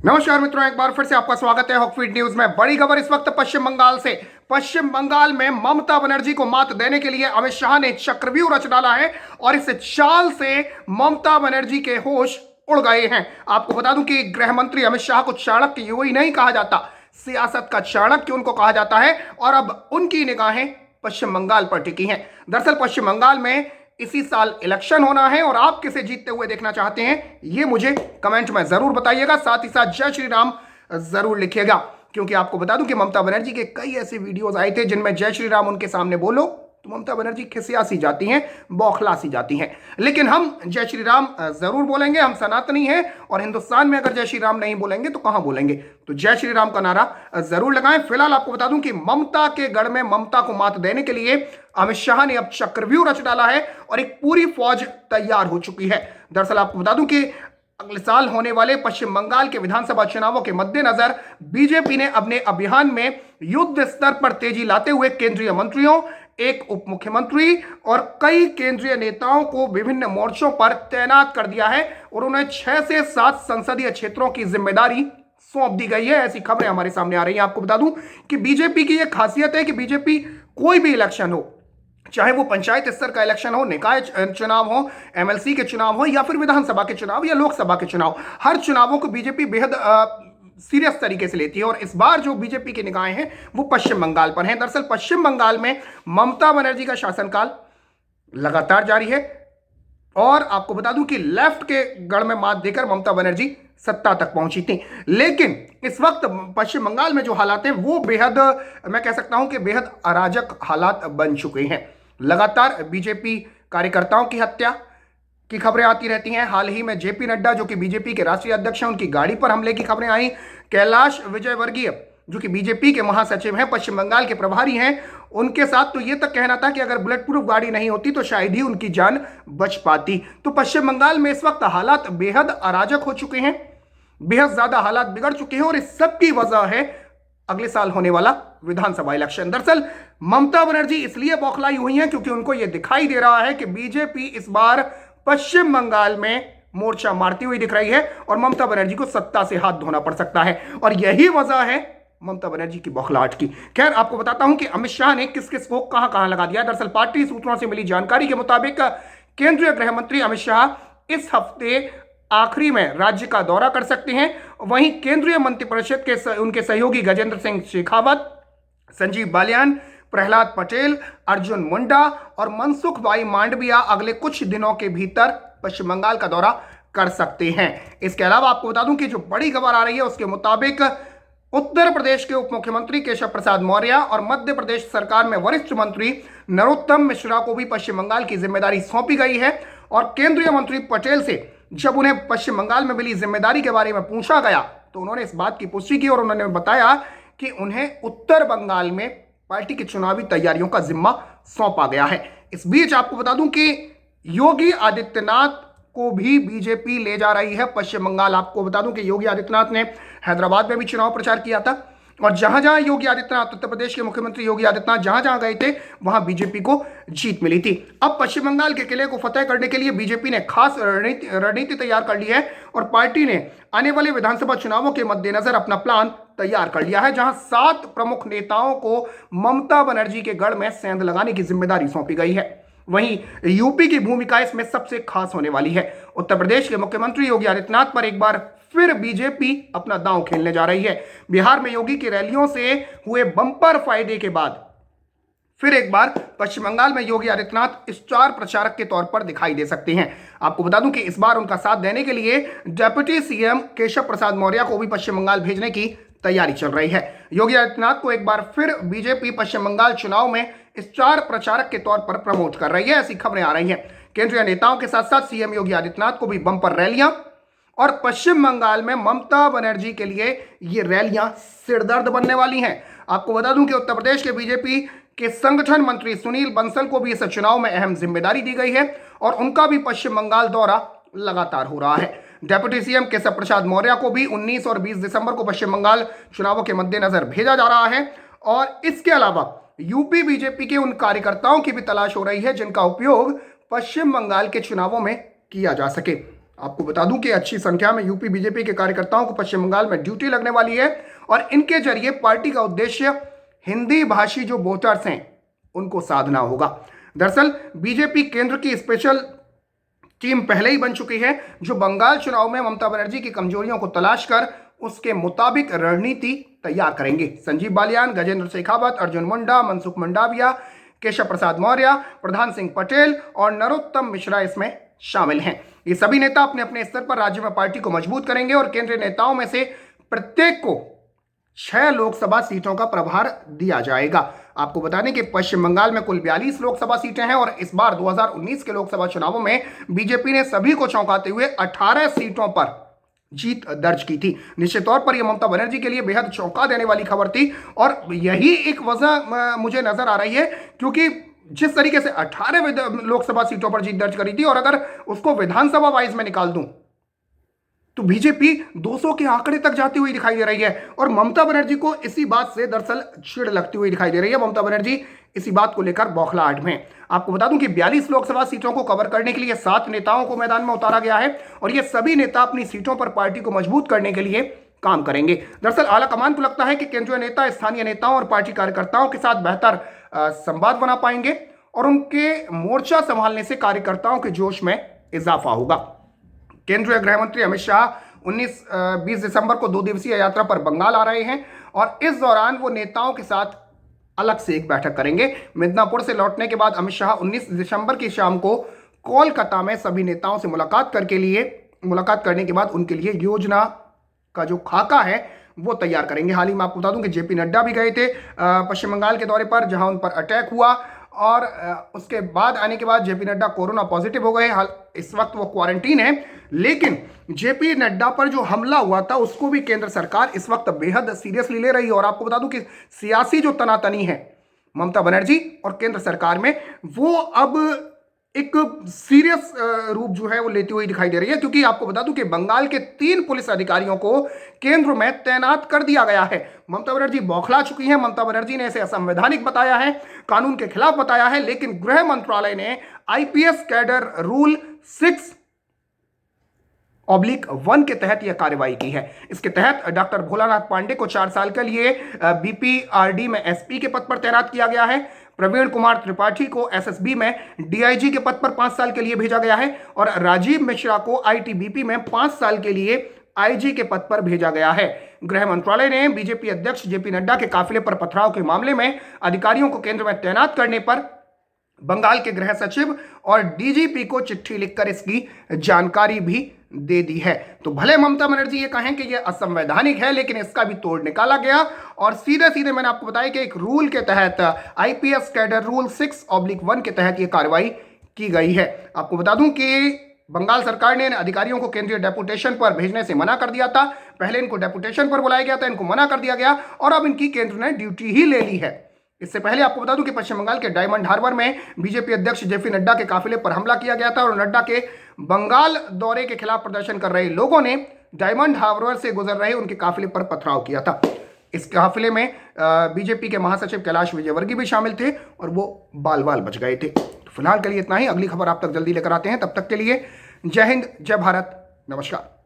नमस्कार मित्रों, एक बार फिर से आपका स्वागत है हॉकफीड न्यूज में। बड़ी खबर इस वक्त पश्चिम बंगाल से। पश्चिम बंगाल में ममता बनर्जी को मात देने के लिए अमित शाह ने चक्रव्यूह रच डाला है और इस चाल से ममता बनर्जी के होश उड़ गए हैं। आपको बता दूं कि गृह मंत्री अमित शाह को चाणक्य यूं ही नहीं कहा जाता, सियासत का चाणक्य उनको कहा जाता है और अब उनकी निगाहें पश्चिम बंगाल पर टिकी हैं। दरअसल पश्चिम बंगाल में इसी साल इलेक्शन होना है और आप किसे जीतते हुए देखना चाहते हैं ये मुझे कमेंट में जरूर बताइएगा। साथ ही साथ जय श्री राम जरूर लिखिएगा, क्योंकि आपको बता दूं कि ममता बनर्जी के कई ऐसे वीडियोस आए थे जिनमें जय श्री राम उनके सामने बोलो तो ममता बनर्जी खिसिया सी जाती हैं, बौखला सी जाती हैं। लेकिन हम जय श्री राम जरूर बोलेंगे, हम सनातनी हैं और हिंदुस्तान में अगर जय श्री राम नहीं बोलेंगे तो कहां बोलेंगे। तो जय श्री राम का नारा जरूर लगाएं। फिलहाल आपको बता दूं कि ममता के गढ़ में ममता को मात देने के लिए अमित शाह ने अब चक्रव्यूह रच डाला है और एक पूरी फौज तैयार हो चुकी है। दरअसल आपको बता दूं कि अगले साल होने वाले पश्चिम बंगाल के विधानसभा चुनावों के मद्देनजर बीजेपी ने अपने अभियान में युद्ध स्तर पर तेजी लाते हुए केंद्रीय मंत्रियों, एक उप मुख्यमंत्री और कई केंद्रीय नेताओं को विभिन्न मोर्चों पर तैनात कर दिया है और उन्हें 6 से 7 संसदीय क्षेत्रों की जिम्मेदारी सौंप दी गई है। ऐसी खबरें हमारे सामने आ रही हैं। आपको बता दूं कि बीजेपी की यह खासियत है कि बीजेपी कोई भी इलेक्शन हो, चाहे वो पंचायत स्तर का इलेक्शन हो, निकाय चुनाव हो, एमएलसी के चुनाव हो या फिर विधानसभा के चुनाव या लोकसभा के चुनाव, हर चुनावों को बीजेपी बेहद सीरियस तरीके से लेती है और इस बार जो बीजेपी की निगाहें हैं वो पश्चिम बंगाल पर हैं। दरअसल पश्चिम बंगाल में ममता बनर्जी का शासनकाल लगातार जारी है और आपको बता दूं कि लेफ्ट के गढ़ में मात देकर ममता बनर्जी सत्ता तक पहुंची थी। लेकिन इस वक्त पश्चिम बंगाल में जो हालात हैं वो बेहद, मैं कह सकता हूं कि बेहद अराजक हालात बन चुके हैं। लगातार बीजेपी कार्यकर्ताओं की हत्या की खबरें आती रहती हैं। हाल ही में जेपी नड्डा जो कि बीजेपी के राष्ट्रीय अध्यक्ष हैं, उनकी गाड़ी पर हमले की खबरें आई। कैलाश विजयवर्गीय जो कि बीजेपी के महासचिव हैं, पश्चिम बंगाल के प्रभारी हैं, उनके साथ तो यह तक कहना था कि अगर बुलेट प्रूफ गाड़ी नहीं होती तो शायद ही उनकी जान बच पाती। तो पश्चिम बंगाल में इस वक्त हालात बेहद अराजक हो चुके हैं, बेहद ज्यादा हालात बिगड़ चुके हैं और इस सब की वजह है अगले साल होने वाला विधानसभा इलेक्शन। दरअसल ममता बनर्जी इसलिए बौखलाई हुई हैं क्योंकि उनको यह दिखाई दे रहा है कि बीजेपी इस बार पश्चिम बंगाल में मोर्चा मारती हुई दिख रही है और ममता बनर्जी को सत्ता से हाथ धोना पड़ सकता है और यही वजह है ममता बनर्जी की बौखलाहट की। खैर, आपको बताता हूं कि अमित शाह ने किस किस को कहां कहां लगा दिया। दरअसल पार्टी सूत्रों से मिली जानकारी के मुताबिक केंद्रीय गृह मंत्री अमित शाह इस हफ्ते आखिरी में राज्य का दौरा कर सकते हैं। वहीं केंद्रीय मंत्रिपरिषद के उनके सहयोगी गजेंद्र सिंह शेखावत, संजीव बालियान, प्रहलाद पटेल, अर्जुन मुंडा और मनसुख भाई मांडविया अगले कुछ दिनों के भीतर पश्चिम बंगाल का दौरा कर सकते हैं। इसके अलावा आपको बता दूं कि जो बड़ी खबर आ रही है उसके मुताबिक उत्तर प्रदेश के उप मुख्यमंत्री केशव प्रसाद मौर्य और मध्य प्रदेश सरकार में वरिष्ठ मंत्री नरोत्तम मिश्रा को भी पश्चिम बंगाल की जिम्मेदारी सौंपी गई है। और केंद्रीय मंत्री पटेल से जब उन्हें पश्चिम बंगाल में मिली जिम्मेदारी के बारे में पूछा गया तो उन्होंने इस बात की पुष्टि की और उन्होंने बताया कि उन्हें उत्तर बंगाल में पार्टी की चुनावी तैयारियों का जिम्मा सौंपा गया है। इस बीच आपको बता दूं कि योगी आदित्यनाथ को भी बीजेपी ले जा रही है पश्चिम बंगाल। आपको बता दूं कि योगी आदित्यनाथ ने हैदराबाद में भी चुनाव प्रचार किया था और जहां जहां योगी आदित्यनाथ, उत्तर प्रदेश के मुख्यमंत्री योगी आदित्यनाथ जहां जहां गए थे वहां बीजेपी को जीत मिली थी। अब पश्चिम बंगाल के किले को फतेह करने के लिए बीजेपी ने खास रणनीति तैयार कर ली है और पार्टी ने आने वाले विधानसभा चुनावों के मद्देनजर अपना प्लान तैयार कर लिया है, जहां 7 प्रमुख नेताओं को ममता बनर्जी के गढ़ में सेंध लगाने की जिम्मेदारी सौंपी गई है। वहीं यूपी की भूमिका इसमें सबसे खास होने वाली है। उत्तर प्रदेश के मुख्यमंत्री योगी आदित्यनाथ पर एक बार फिर बीजेपी अपना दांव खेलने जा रही है। बिहार में योगी की रैलियों से हुए बंपर फायदे के बाद फिर एक बार पश्चिम बंगाल में योगी आदित्यनाथ स्टार प्रचारक के तौर पर दिखाई दे सकते हैं। आपको बता दूं कि इस बार उनका साथ देने के लिए डिप्टी सीएम केशव प्रसाद मौर्य को भी पश्चिम बंगाल भेजने की तैयारी चल रही है। योगी आदित्यनाथ को एक बार फिर बीजेपी पश्चिम बंगाल चुनाव में स्टार प्रचारक के तौर पर प्रमोट कर रही है, ऐसी खबरें आ रही हैं। केंद्रीय नेताओं के साथ साथ सीएम योगी आदित्यनाथ को भी बंपर रैलियां और पश्चिम बंगाल में ममता बनर्जी के लिए ये रैलियां सिरदर्द बनने वाली हैं। आपको बता दूं कि उत्तर प्रदेश के बीजेपी के संगठन मंत्री सुनील बंसल को भी इस चुनाव में अहम जिम्मेदारी दी गई है और उनका भी पश्चिम बंगाल दौरा लगातार हो रहा है। डिप्टी सीएम केशव प्रसाद मौर्य को भी 19 और 20 दिसंबर को पश्चिम बंगाल चुनावों के मद्देनजर भेजा जा रहा है और इसके अलावा यूपी बीजेपी के उन कार्यकर्ताओं की भी तलाश हो रही है जिनका उपयोग पश्चिम बंगाल के चुनावों में किया जा सके। आपको बता दूं कि अच्छी संख्या में यूपी बीजेपी के कार्यकर्ताओं को पश्चिम बंगाल में ड्यूटी लगने वाली है और इनके जरिए पार्टी का उद्देश्य हिंदी भाषी जो वोटर्स हैं उनको साधना होगा। दरअसल बीजेपी केंद्र की स्पेशल टीम पहले ही बन चुकी है जो बंगाल चुनाव में ममता बनर्जी की कमजोरियों को तलाश कर उसके मुताबिक रणनीति तैयार करेंगे। संजीव बालियान, गजेंद्र शेखावत, अर्जुन मुंडा, मनसुख मंडाविया, केशव प्रसाद मौर्य, प्रधान सिंह पटेल और नरोत्तम मिश्रा इसमें शामिल हैं। ये सभी नेता अपने अपने स्तर पर राज्य में पार्टी को मजबूत करेंगे और केंद्रीय नेताओं में से प्रत्येक को 6 लोकसभा सीटों का प्रभार दिया जाएगा। आपको बता दें कि पश्चिम बंगाल में कुल 42 लोकसभा सीटें हैं और इस बार 2019 के लोकसभा चुनावों में बीजेपी ने सभी को चौंकाते हुए 18 सीटों पर जीत दर्ज की थी। निश्चित तौर पर यह ममता बनर्जी के लिए बेहद चौंका देने वाली खबर थी और यही एक वजह मुझे नजर आ रही है क्योंकि जिस तरीके से 18 लोकसभा सीटों पर जीत दर्ज करी थी और अगर उसको विधानसभा वाइज में निकाल दूं तो बीजेपी 200 के आंकड़े तक जाती हुई दिखाई दे रही है और ममता बनर्जी को इसी बात से दरअसल चिढ़ लगती हुई दिखाई दे रही है। ममता बनर्जी इसी बात को लेकर बौखलाहट में। आपको बता दूं कि 42 लोकसभा सीटों को कवर करने के लिए 7 नेताओं को मैदान में उतारा गया है और ये सभी नेता अपनी सीटों पर पार्टी को मजबूत करने के लिए काम करेंगे। दरअसल आला कमान को लगता है कि केंद्रीय नेता स्थानीय नेताओं और पार्टी कार्यकर्ताओं के साथ बेहतर संवाद बना पाएंगे और उनके मोर्चा संभालने से कार्यकर्ताओं के जोश में इजाफा होगा। केंद्रीय गृह मंत्री अमित शाह 19-20 दिसंबर को 2 दिवसीय यात्रा पर बंगाल आ रहे हैं और इस दौरान वो नेताओं के साथ अलग से एक बैठक करेंगे। मिदनापुर से लौटने के बाद अमित शाह 19 दिसंबर की शाम को कोलकाता में सभी नेताओं से मुलाकात करने के बाद उनके लिए योजना का जो खाका है वो तैयार करेंगे। हाल ही में आपको बता दूं कि जेपी नड्डा भी गए थे पश्चिम बंगाल के दौरे पर, जहां उन पर अटैक हुआ और उसके बाद आने के बाद जेपी नड्डा कोरोना पॉजिटिव हो गए। हाल इस वक्त वो क्वारंटीन है, लेकिन जेपी नड्डा पर जो हमला हुआ था उसको भी केंद्र सरकार इस वक्त बेहद सीरियसली ले रही है। और आपको बता दूं कि सियासी जो तनातनी है ममता बनर्जी और केंद्र सरकार में, वो अब एक सीरियस रूप जो है वो लेती हुई दिखाई दे रही है क्योंकि आपको बता दूं कि बंगाल के 3 पुलिस अधिकारियों को केंद्र में तैनात कर दिया गया है। ममता बनर्जी बौखला चुकी है। ममता बनर्जी ने इसे असंवैधानिक बताया है, कानून के खिलाफ बताया है, लेकिन गृह मंत्रालय ने आईपीएस कैडर रूल 6/1 के तहत यह कार्रवाई की है। इसके तहत डॉक्टर भोलानाथ पांडे को 4 साल के लिए बीपीआरडी में एसपी के पद पर तैनात किया गया है। प्रवीण कुमार त्रिपाठी को एसएसबी में डीआईजी के पद पर 5 साल के लिए भेजा गया है और राजीव मिश्रा को आईटीबीपी में 5 साल के लिए आईजी के पद पर भेजा गया है। गृह मंत्रालय ने बीजेपी अध्यक्ष जेपी नड्डा के काफिले पर पथराव के मामले में अधिकारियों को केंद्र में तैनात करने पर बंगाल के गृह सचिव और डीजीपी को चिट्ठी लिखकर इसकी जानकारी भी दे दी है। तो भले ममता बनर्जी ये कहें कि ये असंवैधानिक है, लेकिन इसका भी तोड़ निकाला गया और सीधे सीधे मैंने आपको बताया कि एक रूल के तहत आईपीएस कैडर रूल 6/1 के तहत ये कार्रवाई की गई है। आपको बता दूं कि बंगाल सरकार ने इन अधिकारियों को केंद्रीय डेपुटेशन पर भेजने से मना कर दिया था। पहले इनको डेपुटेशन पर बुलाया गया था, इनको मना कर दिया गया और अब इनकी केंद्र ने ड्यूटी ही ले ली है। इससे पहले आपको बता दूं कि पश्चिम बंगाल के डायमंड हार्बर में बीजेपी अध्यक्ष जेपी नड्डा के काफिले पर हमला किया गया था और नड्डा के बंगाल दौरे के खिलाफ प्रदर्शन कर रहे लोगों ने डायमंड हार्बर से गुजर रहे उनके काफिले पर पथराव किया था। इस काफिले में बीजेपी के महासचिव कैलाश विजयवर्गीय भी शामिल थे और वो बाल बाल बच गए थे। तो फिलहाल के लिए इतना ही। अगली खबर आप तक जल्दी लेकर आते हैं। तब तक के लिए जय हिंद, जय भारत, नमस्कार।